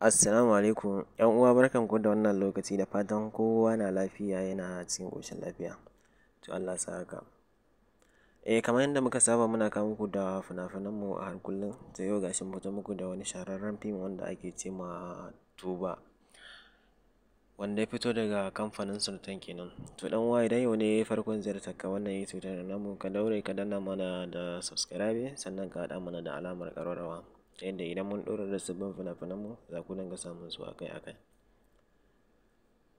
Assalamu alaikum, 'yan uwa barkanku da wannan lokaci da fatan kowa na lafiya yana cikin ƙoshin lafiya. To Allah sa haka. Kamar yadda muka saba muna kawo muku da fina-finanmu a har kullum. To yau gashi mun fito muku da wani shahararren fim wanda ake ce ma Tuba, wanda ya fito daga kamfanin Sultan kenan. To dan uwa idan yau ne farkon ziyartar ka wannan YouTube channel namu, ka daure ka danna mana da subscribe sannan ka haɗa mana da alamar ƙararrawa. Yadda idan mun ɗora da sabbin fina-finanmu za ku dinga samun su akai-akai.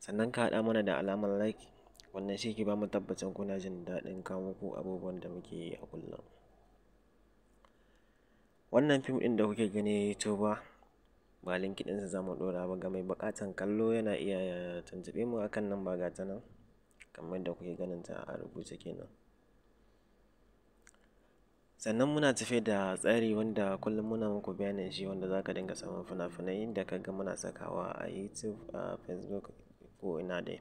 Sannan ka haɗa mana da alamar like, wannan shi ke ba mu tabbacin kuna jin daɗin kawo muku abubuwan da muke yi a kullum. Wannan fim ɗin da kuke gani Tuba, ba link ɗinsa za mu ɗora ba, ga mai buƙatan kallo yana iya ya tuntuɓe mu akan nan ba gata nan kamar da kuke ganin ta a rubuce kenan. Sannan muna tafe da tsari wanda kullum muna muku bayanin shi, wanda za ka dinga samun fina-finai da ka ga muna sakawa a YouTube, a Facebook ko ina dai.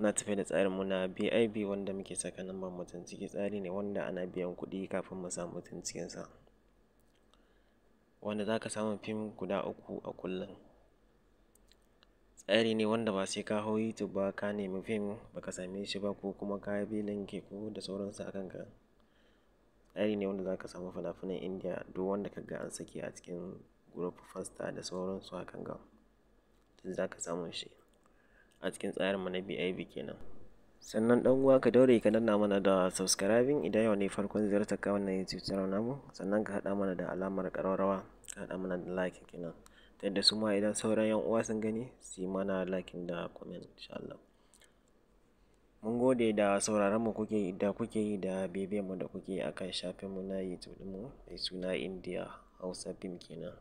Muna tafe da tsarin mu na BIB wanda muke saka lambar mutum ciki. Tsari ne wanda ana biyan kuɗi kafin mu sa mutum cikinsa, wanda za ka samu fim guda 3 a kullum. Tsari ne wanda ba sai ka hau YouTube ba ka nemi fim ba ka same shi ba, ko kuma ka bi link ko da sauransu a kanka. Tsari ne wanda za ka samu fina-finan Indiya duk wanda ka ga an saki a cikin group Fasta da sauransu hakan ga, duk za ka samu shi a cikin tsarin mu na BIB kenan. Sannan ɗan uwa ka daure ka danna mana da subscribing idan yau ne farkon ziyartar ka wannan YouTube channel namu, sannan ka haɗa mana da alamar ƙararrawa, ka haɗa mana da like kenan. Ta yadda su ma idan sauran 'yan uwa sun gani su yi mana like da comment insha Allah. Mun gode da sauraron mu kuke yi da bibiyan mu da kuke yi akan shafin mu na YouTube ɗinmu mai suna India Hausa Fim kenan.